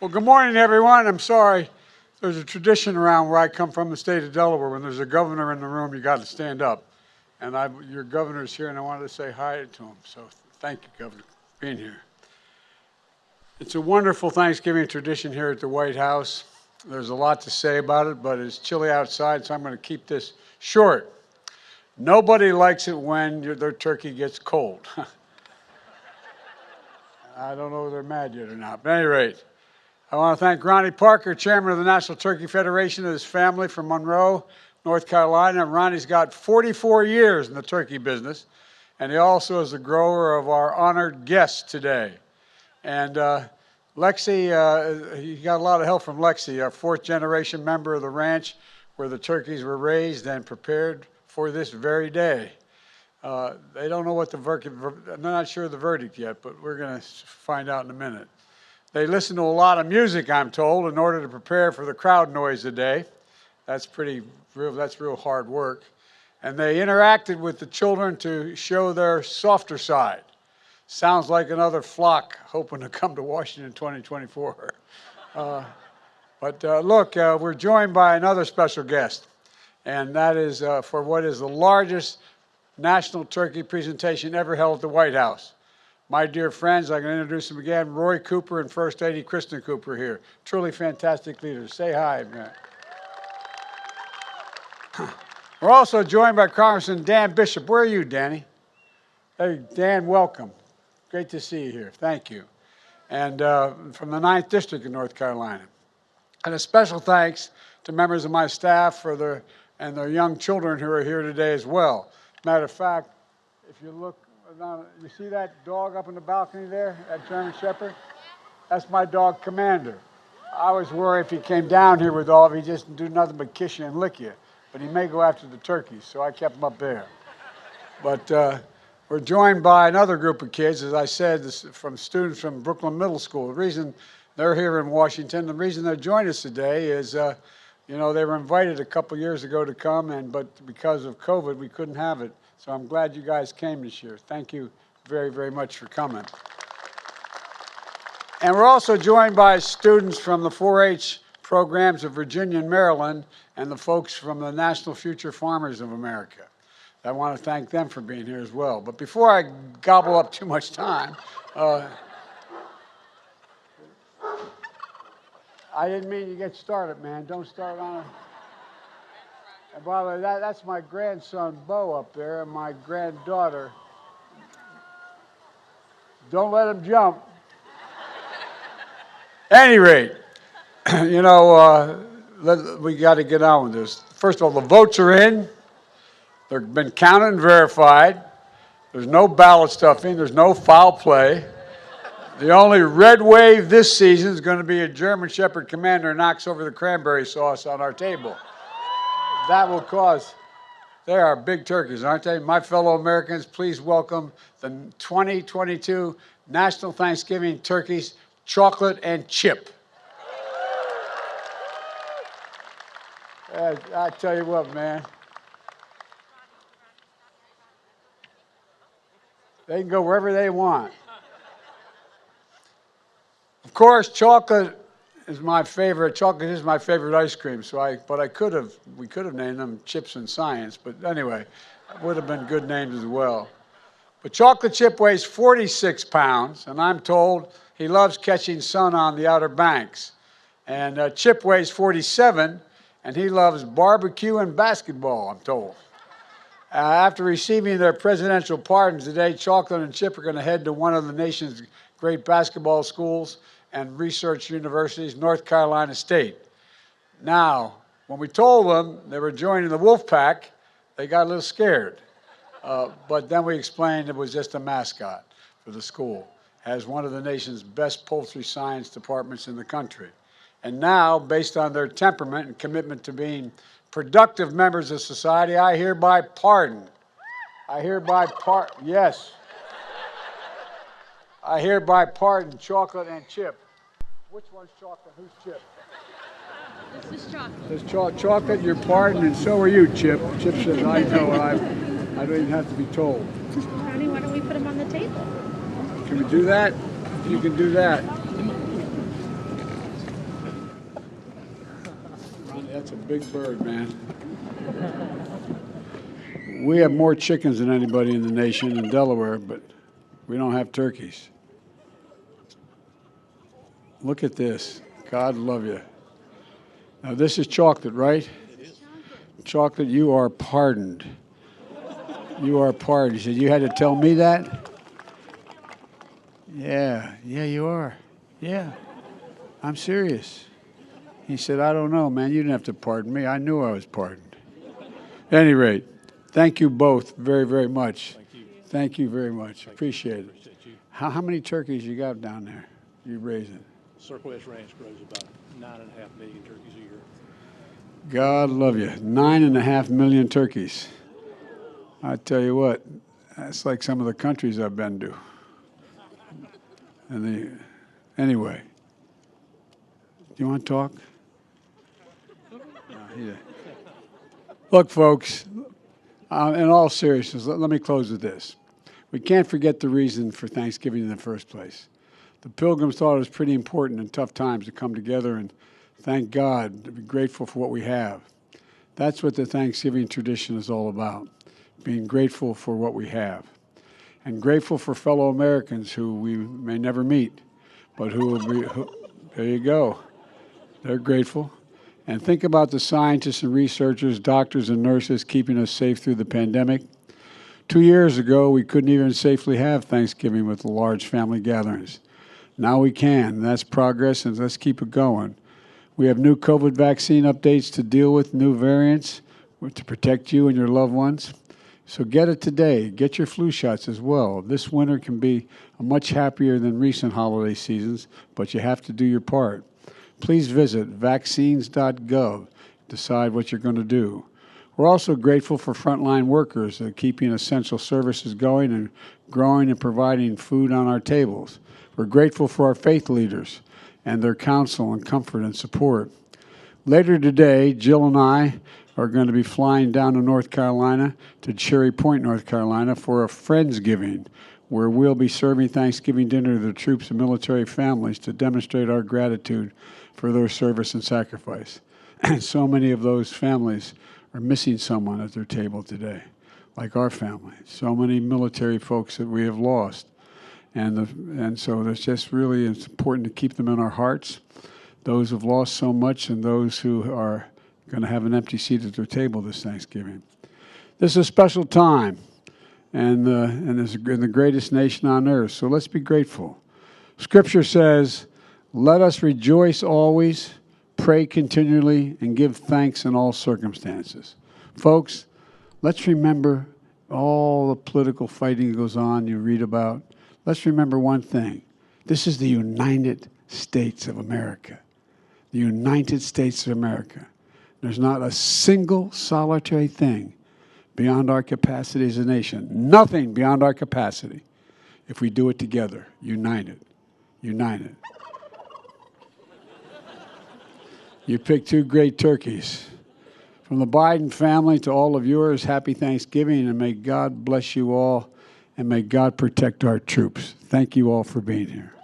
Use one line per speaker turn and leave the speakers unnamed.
Well, good morning, everyone. I'm sorry. There's a tradition around where I come from, the state of Delaware. When there's a governor in the room, you got to stand up. And your governor's here, and I wanted to say hi to him. So thank you, Governor, for being here. It's a wonderful Thanksgiving tradition here at the White House. There's a lot to say about it, but it's chilly outside, so I'm going to keep this short. Nobody likes it when their turkey gets cold. I don't know if they're mad yet or not. But at any rate, I want to thank Ronnie Parker, chairman of the National Turkey Federation, and his family from Monroe, North Carolina. Ronnie's got 44 years in the turkey business, and he also is the grower of our honored guest today. And Lexi, he got a lot of help from Lexi, our fourth-generation member of the ranch where the turkeys were raised and prepared for this very day. They don't know what the verdict, I'm not sure of the verdict yet, but we're going to find out in a minute. They listen to a lot of music, I'm told, in order to prepare for the crowd noise today. That's real hard work. And they interacted with the children to show their softer side. Sounds like another flock hoping to come to Washington in 2024. Look, we're joined by another special guest, and that is for what is the largest national turkey presentation ever held at the White House. My dear friends, I'm going to introduce them again. Roy Cooper and First Lady Kristen Cooper here. Truly fantastic leaders. Say hi, man. We're also joined by Congressman Dan Bishop. Where are you, Danny? Hey, Dan, welcome. Great to see you here. Thank you. And from the 9th District of North Carolina. And a special thanks to members of my staff and their young children who are here today as well. Matter of fact, if you look, you see that dog up in the balcony there, that German Shepherd? That's my dog, Commander. I was worried if he came down here with all of, he just do nothing but kiss you and lick you. But he may go after the turkeys, so I kept him up there. But we're joined by another group of kids, as I said, from students from Brooklyn Middle School. The reason they're here in Washington, the reason they're joining us today is, they were invited a couple years ago to come, but because of COVID, we couldn't have it. So I'm glad you guys came this year. Thank you very, very much for coming. And we're also joined by students from the 4-H programs of Virginia and Maryland and the folks from the National Future Farmers of America. I want to thank them for being here as well. But before I gobble up too much time, I didn't mean to get started, man. Don't start on it. And by the way, that's my grandson, Bo, up there, and my granddaughter. Don't let him jump. At any rate, we got to get on with this. First of all, the votes are in. They've been counted and verified. There's no ballot stuffing. There's no foul play. The only red wave this season is going to be a German Shepherd Commander who knocks over the cranberry sauce on our table. That will cause, they are big turkeys, aren't they? My fellow Americans, please welcome the 2022 National Thanksgiving Turkeys, Chocolate and Chip. I tell you what, man. They can go wherever they want. Of course, chocolate is my favorite. Chocolate is my favorite ice cream. We could have named them Chips and Science. But anyway, it would have been good names as well. But Chocolate Chip weighs 46 pounds, and I'm told he loves catching sun on the Outer Banks. And Chip weighs 47, and he loves barbecue and basketball, I'm told. After receiving their presidential pardons today, Chocolate and Chip are going to head to one of the nation's great basketball schools and research universities, North Carolina State. Now, when we told them they were joining the wolf pack, they got a little scared. But then we explained it was just a mascot for the school, as one of the nation's best poultry science departments in the country. And now, based on their temperament and commitment to being productive members of society, I hereby pardon. Yes. I hereby pardon Chocolate and Chip. Which one's Chocolate? Who's Chip?
This is Chocolate.
This Chocolate, you're pardoned, and so are you, Chip. Chip says, I know, I don't even have to be told.
Honey, why don't we put them on the table?
Can we do that? You can do that. That's a big bird, man. We have more chickens than anybody in the nation in Delaware, but we don't have turkeys. Look at this. God love you. Now, this is chocolate, right?
It is.
Chocolate, you are pardoned. You are pardoned. He said, you had to tell me that? Yeah, you are. Yeah, I'm serious. He said, I don't know, man. You didn't have to pardon me. I knew I was pardoned. At any rate, thank you both very, very much.
Thank you.
Thank you very much. Appreciate it.
Appreciate you.
How many turkeys you got down there you raising?
Circle S Ranch grows about 9.5 million turkeys a year.
God love you. 9.5 million turkeys. I tell you what, that's like some of the countries I've been to. Anyway, do you want to talk? No, Look, folks, in all seriousness, let me close with this. We can't forget the reason for Thanksgiving in the first place. The Pilgrims thought it was pretty important in tough times to come together and thank God, to be grateful for what we have. That's what the Thanksgiving tradition is all about, being grateful for what we have. And grateful for fellow Americans who we may never meet, but who will be, there you go. They're grateful. And think about the scientists and researchers, doctors and nurses keeping us safe through the pandemic. 2 years ago, we couldn't even safely have Thanksgiving with large family gatherings. Now we can. That's progress, and let's keep it going. We have new COVID vaccine updates to deal with, new variants to protect you and your loved ones. So get it today. Get your flu shots as well. This winter can be much happier than recent holiday seasons, but you have to do your part. Please visit vaccines.gov. Decide what you're going to do. We're also grateful for frontline workers keeping essential services going and growing and providing food on our tables. We're grateful for our faith leaders and their counsel and comfort and support. Later today, Jill and I are going to be flying down to North Carolina, to Cherry Point, North Carolina, for a Friendsgiving, where we'll be serving Thanksgiving dinner to the troops and military families to demonstrate our gratitude for their service and sacrifice. And so many of those families are missing someone at their table today, like our family. So many military folks that we have lost. And so it's just really it's important to keep them in our hearts, those who've lost so much and those who are going to have an empty seat at their table this Thanksgiving. This is a special time, and it's in the greatest nation on earth, so let's be grateful. Scripture says, let us rejoice always, pray continually, and give thanks in all circumstances. Folks, let's remember all the political fighting that goes on you read about. Let's remember one thing. This is the United States of America. The United States of America. There's not a single solitary thing beyond our capacity as a nation. Nothing beyond our capacity if we do it together, united. United. You picked two great turkeys. From the Biden family to all of yours, happy Thanksgiving, and may God bless you all, and may God protect our troops. Thank you all for being here.